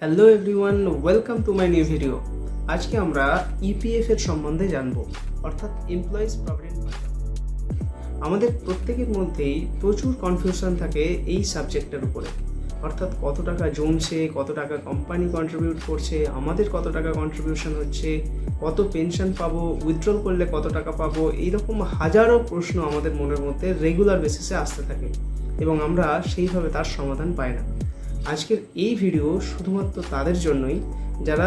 Hello everyone, welcome to my new video. আজকে আমরা EPF এর সম্বন্ধে জানবো, অর্থাৎ এমপ্লয়িজ প্রভিডেন্ট ফান্ড। আমাদের প্রত্যেকের মধ্যেই প্রচুর কনফিউশন থাকে এই সাবজেক্টের উপরে, অর্থাৎ কত টাকা জমছে, কত টাকা কোম্পানি কন্ট্রিবিউট করছে, আমাদের কত টাকা কন্ট্রিবিউশন হচ্ছে, কত পেনশন পাবো, উইথড্রল করলে কত টাকা পাবো, এইরকম হাজারো প্রশ্ন আমাদের মনের মধ্যে রেগুলার বেসিসে আসতে থাকে এবং আমরা সেইভাবে তার সমাধান পাই না। আজকের এই ভিডিও শুধুমাত্র তাদের জন্যই যারা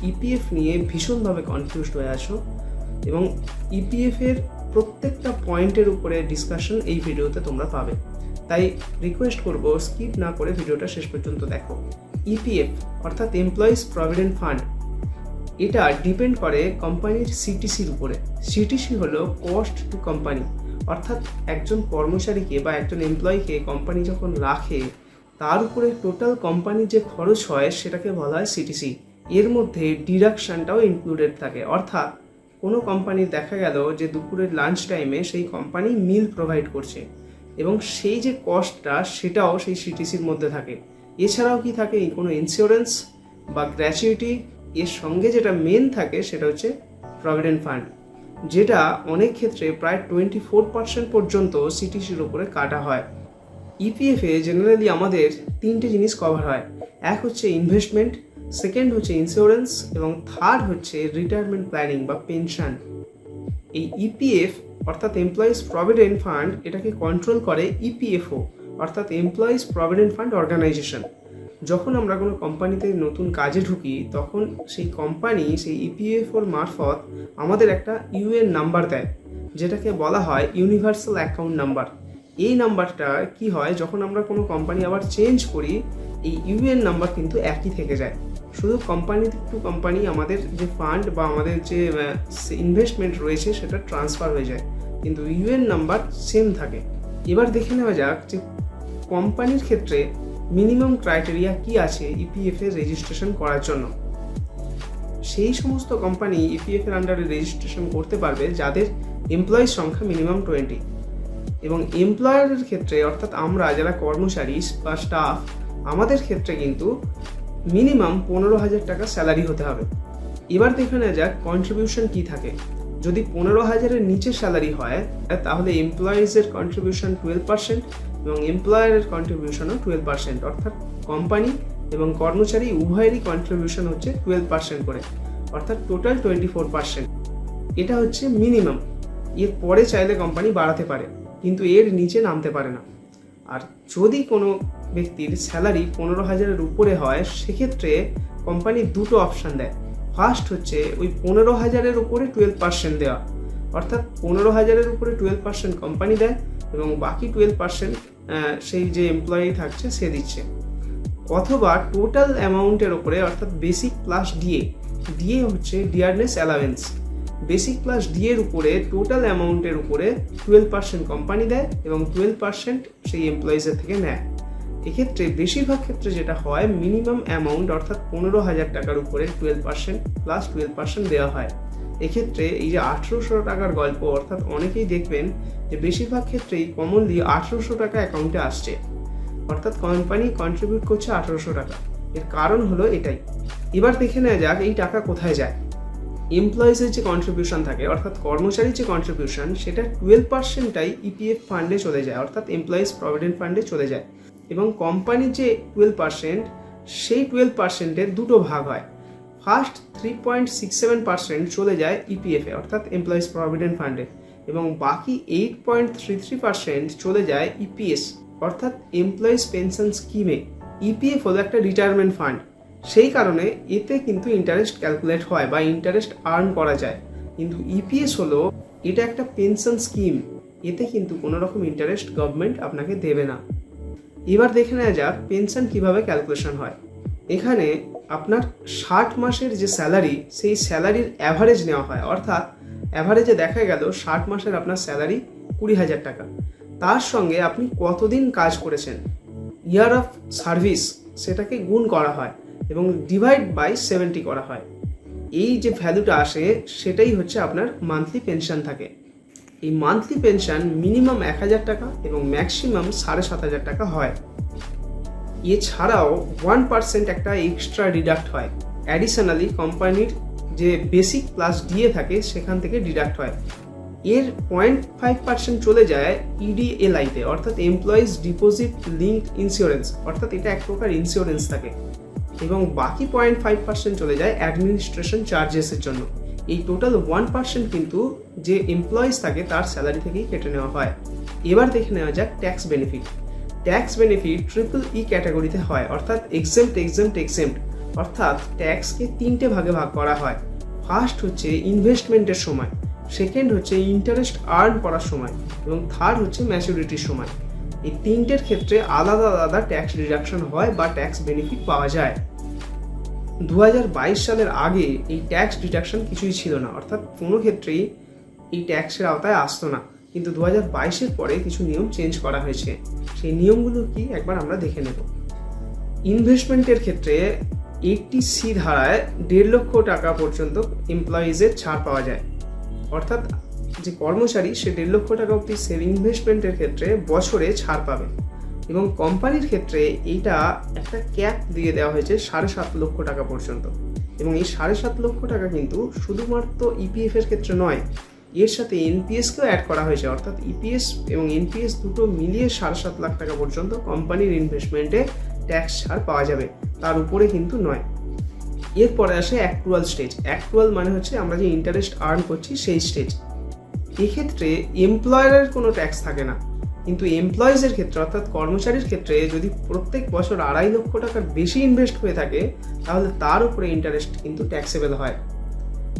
ইপিএফ নিয়ে ভীষণভাবে কনফিউজড হয়ে আসো এবং ইপিএফের প্রত্যেকটা পয়েন্টের উপরে ডিসকাশন এই ভিডিওতে তোমরা পাবে। তাই রিকোয়েস্ট করব, স্কিপ না করে ভিডিওটা শেষ পর্যন্ত দেখো। ইপিএফ অর্থাৎ এমপ্লয়িজ প্রভিডেন্ট ফান্ড, এটা ডিপেন্ড করে কোম্পানির সিটিসির উপরে। সিটিসি হলো কস্ট টু কোম্পানি, অর্থাৎ একজন কর্মচারীকে বা একজন এমপ্লয়িকে কোম্পানি যখন রাখে তার উপরে টোটাল কোম্পানির যে খরচ হয় সেটাকে বলা হয় সিটিসি। এর মধ্যে ডিডাকশানটাও ইনক্লুডেড থাকে, অর্থাৎ কোনো কোম্পানির দেখা গেল যে দুপুরের লাঞ্চ টাইমে সেই কোম্পানি মিল প্রোভাইড করছে এবং সেই যে কস্টটা সেটাও সেই সিটিসির মধ্যে থাকে। এছাড়াও কি থাকে, কোনো ইন্স্যুরেন্স বা গ্র্যাচুইটি, এর সঙ্গে যেটা মেন থাকে সেটা হচ্ছে প্রভিডেন্ট ফান্ড, যেটা অনেক ক্ষেত্রে প্রায় 24% পর্যন্ত সিটিসির উপরে কাটা হয়। ইপিএফে জেনারেলি আমাদের তিনটে জিনিস কভার হয়। এক হচ্ছে ইনভেস্টমেন্ট, সেকেন্ড হচ্ছে ইন্স্যুরেন্স এবং থার্ড হচ্ছে রিটায়ারমেন্ট প্ল্যানিং বা পেনশন। এই ইপিএফ অর্থাৎ এমপ্লয়িজ প্রভিডেন্ট ফান্ড, এটাকে কন্ট্রোল করে ইপিএফও অর্থাৎ এমপ্লয়িজ প্রভিডেন্ট ফান্ড অর্গানাইজেশন। যখন আমরা কোনো কোম্পানিতে নতুন কাজে ঢুকি তখন সেই কোম্পানি সেই ইপিএফওর মারফত আমাদের একটা ইউএন নাম্বার দেয়, যেটাকে বলা হয় ইউনিভার্সাল অ্যাকাউন্ট নাম্বার। এই নাম্বারটা কি হয়, যখন আমরা কোনো কোম্পানি আবার চেঞ্জ করি এই ইউএন নাম্বার কিন্তু একই থেকে যায়। শুধু কোম্পানি টু কোম্পানি আমাদের যে ফান্ড বা আমাদের যে ইনভেস্টমেন্ট রয়েছে সেটা ট্রান্সফার হয়ে যায়, কিন্তু ইউএন নাম্বার সেম থাকে। এবার দেখে নেওয়া যাক যে কোম্পানির ক্ষেত্রে মিনিমাম ক্রাইটেরিয়া কি আছে ইপিএফ এর রেজিস্ট্রেশন করার জন্য। সেই সমস্ত কোম্পানি ইপিএফ এর আন্ডারে রেজিস্ট্রেশন করতে পারবে যাদের এমপ্লয়িজ সংখ্যা মিনিমাম 20 এবং এমপ্লয়ারের ক্ষেত্রে অর্থাৎ আমরা যারা কর্মচারী বা স্টাফ, আমাদের ক্ষেত্রে কিন্তু মিনিমাম 15,000 টাকা স্যালারি হতে হবে। এবার দেখে নেওয়া যাক কন্ট্রিবিউশন কি থাকে। যদি 15,000-এর নিচে স্যালারি হয় তাহলে এমপ্লয়িজের কন্ট্রিবিউশন 12% এবং এমপ্লয়ারের কন্ট্রিবিউশনও 12%, অর্থাৎ কোম্পানি এবং কর্মচারী উভয়েরই কন্ট্রিবিউশন হচ্ছে 12% করে, অর্থাৎ টোটাল 24%। এটা হচ্ছে মিনিমাম। এর পরে চাইলে কোম্পানি বাড়াতে পারে, কিন্তু এর নিচে নামতে পারে না। আর যদি কোনো ব্যক্তির স্যালারি 15,000-এর উপরে হয় সেক্ষেত্রে কোম্পানি দুটো অপশান দেয়। ফার্স্ট হচ্ছে ওই 15,000-এর উপরে 12% দেওয়া, অর্থাৎ 15,000-এর উপরে 12% কোম্পানি দেয় এবং বাকি 12% সেই যে এমপ্লয়ি থাকছে সে দিচ্ছে। অথবা টোটাল অ্যামাউন্টের উপরে, অর্থাৎ বেসিক প্লাস ডিএ হচ্ছে ডিয়ারনেস অ্যালাওয়েন্স, বেসিক প্লাস ডিএর উপরে টোটাল অ্যামাউন্টের উপরে 12% কোম্পানি দেয় এবং 12% সেই এমপ্লয়িজের থেকে নেয়। এক্ষেত্রে বেশিরভাগ ক্ষেত্রে যেটা হয়, মিনিমাম অ্যামাউন্ট অর্থাৎ 15,000 টাকার উপরে 12% প্লাস 12% দেওয়া হয়। এক্ষেত্রে এই যে 1800 টাকার গল্প, অর্থাৎ অনেকেই দেখবেন যে বেশিরভাগ ক্ষেত্রেই কমনলি 1800 টাকা অ্যাকাউন্টে আসছে, অর্থাৎ কোম্পানি কন্ট্রিবিউট করছে 1800 টাকা। এর কারণ হলো এটাই। এবার দেখে নেওয়া যাক এই টাকা কোথায় যায়। এমপ্লয়িজের যে কন্ট্রিবিউশন থাকে অর্থাৎ কর্মচারীর যে কন্ট্রিবিউশন, সেটা 12%টাই ইপিএফ ফান্ডে চলে যায়, অর্থাৎ এমপ্লয়িজ প্রভিডেন্ট ফান্ডে চলে যায়। এবং কোম্পানির যে 12%, সেই 12%-এর দুটো ভাগ হয়। ফার্স্ট 3.67% চলে যায় ইপিএফে অর্থাৎ এমপ্লয়িজ প্রভিডেন্ট ফান্ডে এবং বাকি 8.33% চলে যায় ইপিএস অর্থাৎ এমপ্লয়িজ পেনশন স্কিমে। ইপিএফ হলো একটা রিটায়ারমেন্ট ফান্ড, সেই কারণে এতে কিন্তু ইন্টারেস্ট ক্যালকুলেট হয় বা ইন্টারেস্ট আর্ন করা যায়, কিন্তু ইপিএস হলো এটা একটা পেনশন স্কিম, এতে কিন্তু কোনো রকম ইন্টারেস্ট গভর্নমেন্ট আপনাকে দেবে না। এবার দেখে নেওয়া যাক পেনশন কিভাবে ক্যালকুলেশন হয়। এখানে আপনার 60 মাসের যে স্যালারি, সেই স্যালারির অ্যাভারেজ নেওয়া হয়, অর্থাৎ অ্যাভারেজে দেখা গেল 60 মাসের আপনার স্যালারি 20,000 টাকা, তার সঙ্গে আপনি কতদিন কাজ করেছেন, ইয়ার অফ সার্ভিস, সেটাকে গুণ করা হয় এবং ডিভাইড বাই 70 করা হয়। এই যে ভ্যালুটা আসে সেটাই হচ্ছে আপনার মান্থলি পেনশন থাকে। এই মান্থলি পেনশন মিনিমাম 1,000 টাকা এবং ম্যাক্সিমাম 7,500 টাকা হয়। এছাড়াও 1% একটা এক্সট্রা ডিডাক্ট হয়, অ্যাডিশনালি কোম্পানির যে বেসিক প্লাস ডিএ থাকে সেখান থেকে ডিডাক্ট হয়। এর 0.5% চলে যায় ইডিএলআইতে, অর্থাৎ এমপ্লয়িজ ডিপোজিট লিঙ্কড ইন্স্যুরেন্স, অর্থাৎ এটা এক প্রকার ইন্স্যুরেন্স থাকে, এবং বাকি 0.5% চলে যায় অ্যাডমিনিস্ট্রেশন চার্জেসের জন্য। এই টোটাল 1% কিন্তু যে এমপ্লয়িজ থাকে তার স্যালারি থেকেই কেটে নেওয়া হয়। এবার দেখে নেওয়া যাক tax benefit. Tax benefit triple ক্যাটাগরিতে হয়, অর্থাৎ এক্সেম্পট, অর্থাৎ ট্যাক্সকে 3টে ভাগে ভাগ করা হয়। ফার্স্ট হচ্ছে ইনভেস্টমেন্টের সময়, সেকেন্ড হচ্ছে ইন্টারেস্ট আর্ন করার সময়, এবং থার্ড হচ্ছে ম্যাচুরিটির সময়। এই 3টের ক্ষেত্রে আলাদা আলাদা ট্যাক্স ডিডাকশন হয় বা ট্যাক্স বেনিফিট পাওয়া যায়। 2022 সালের আগে এই ট্যাক্স ডিডাকশন কিছুই ছিল না, অর্থাৎ কোনো ক্ষেত্রেই এই ট্যাক্সের আওতায় আসতো না। কিন্তু 2022-এর পরে কিছু নিয়ম চেঞ্জ করা হয়েছে। সেই নিয়মগুলো কি একবার আমরা দেখে নেব। ইনভেস্টমেন্টের ক্ষেত্রে 80C ধারায় 1.5 লক্ষ টাকা পর্যন্ত এমপ্লয়িজের ছাড় পাওয়া যায়, অর্থাৎ যে কর্মচারী সে 1.5 লক্ষ টাকা অবধি ইনভেস্টমেন্টের ক্ষেত্রে বছরে ছাড় পাবে। এবং কোম্পানির ক্ষেত্রে এইটা একটা ক্যাপ দিয়ে দেওয়া হয়েছে 7.5 লক্ষ টাকা পর্যন্ত। এবং এই 7.5 লক্ষ টাকা কিন্তু শুধুমাত্র ইপিএফ এর ক্ষেত্রে নয়, এর সাথে এনপিএসকেও অ্যাড করা হয়েছে, অর্থাৎ ইপিএস এবং এনপিএস দুটো মিলিয়ে 7.5 লাখ টাকা পর্যন্ত কোম্পানির ইনভেস্টমেন্টে ট্যাক্স ছাড় পাওয়া যাবে, তার উপরে কিন্তু নয়। এরপরে আসে অ্যাক্রুয়াল স্টেজ। অ্যাক্রুয়াল মানে হচ্ছে আমরা যে ইন্টারেস্ট আর্ন করছি সেই স্টেজ। এক্ষেত্রে এমপ্লয়ারের কোনো ট্যাক্স থাকে না, কিন্তু এমপ্লয়িজের ক্ষেত্রে অর্থাৎ কর্মচারীর ক্ষেত্রে যদি প্রত্যেক বছর 2.5 লক্ষ টাকার বেশি ইনভেস্ট হয়ে থাকে তাহলে তার উপরে ইন্টারেস্ট কিন্তু ট্যাক্সেবল হয়।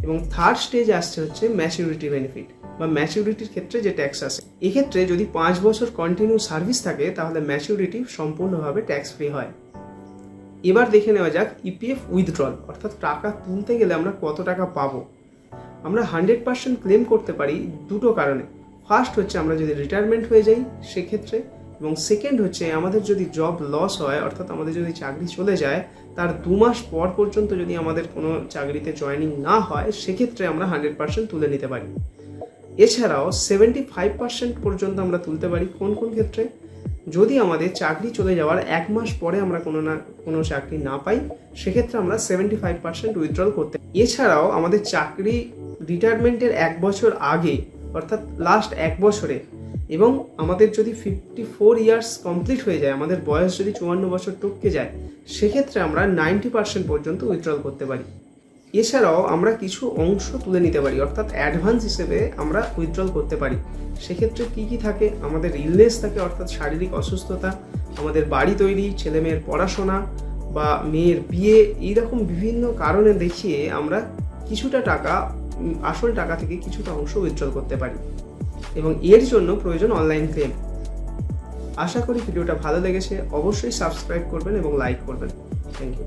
এবং থার্ড স্টেজ আসছে হচ্ছে ম্যাচুরিটি বেনিফিট বা ম্যাচুরিটির ক্ষেত্রে যে ট্যাক্স আসে। এক্ষেত্রে যদি 5 বছর কন্টিনিউ সার্ভিস থাকে তাহলে ম্যাচুরিটি সম্পূর্ণভাবে ট্যাক্স ফ্রি হয়। এবার দেখে নেওয়া যাক ইপিএফ উইথড্রল, অর্থাৎ টাকা তুলতে গেলে আমরা কত টাকা পাবো। আমরা 100% ক্লেম করতে পারি দুটো কারণে। ফার্স্ট হচ্ছে আমরা যদি রিটায়ারমেন্ট হয়ে যাই সেক্ষেত্রে, এবং সেকেন্ড হচ্ছে আমাদের যদি জব লস হয়, অর্থাৎ আমাদের যদি চাকরি চলে যায় তার 2 মাস পর পর্যন্ত যদি আমাদের কোনো চাকরিতে জয়েনিং না হয় সেক্ষেত্রে আমরা 100% তুলে নিতে পারি। এছাড়াও 75% পর্যন্ত আমরা তুলতে পারি কোন কোন ক্ষেত্রে, যদি আমাদের চাকরি চলে যাওয়ার 1 মাস পরে আমরা কোনো চাকরি না পাই সেক্ষেত্রে আমরা 75% উইথড্রল করতে। এছাড়াও আমাদের চাকরি রিটায়ারমেন্টের 1 বছর আগে, অর্থাৎ লাস্ট 1 বছরে, এবং আমাদের যদি 54 ইয়ার্স কমপ্লিট হয়ে যায়, আমাদের বয়স যদি 54 বছর টপকে যায়, সেক্ষেত্রে আমরা 90% পর্যন্ত উইথড্রল করতে পারি। এছাড়াও আমরা কিছু অংশ তুলে নিতে পারি, অর্থাৎ অ্যাডভান্স হিসেবে আমরা উইথড্রল করতে পারি। সেক্ষেত্রে কি থাকে, আমাদের ইলনেস থাকে অর্থাৎ শারীরিক অসুস্থতা, আমাদের বাড়ি তৈরি, ছেলে মেয়ের পড়াশোনা বা মেয়ের বিয়ে, এইরকম বিভিন্ন কারণে দেখিয়ে আমরা কিছুটা টাকা, আসল টাকা থেকে কিছুটা অংশ উইথড্রল করতে পারি, এবং এর জন্য প্রয়োজন অনলাইন ক্লেম। আশা করি ভিডিওটা ভালো লেগেছে, অবশ্যই সাবস্ক্রাইব করবেন এবং লাইক করবেন। Thank you.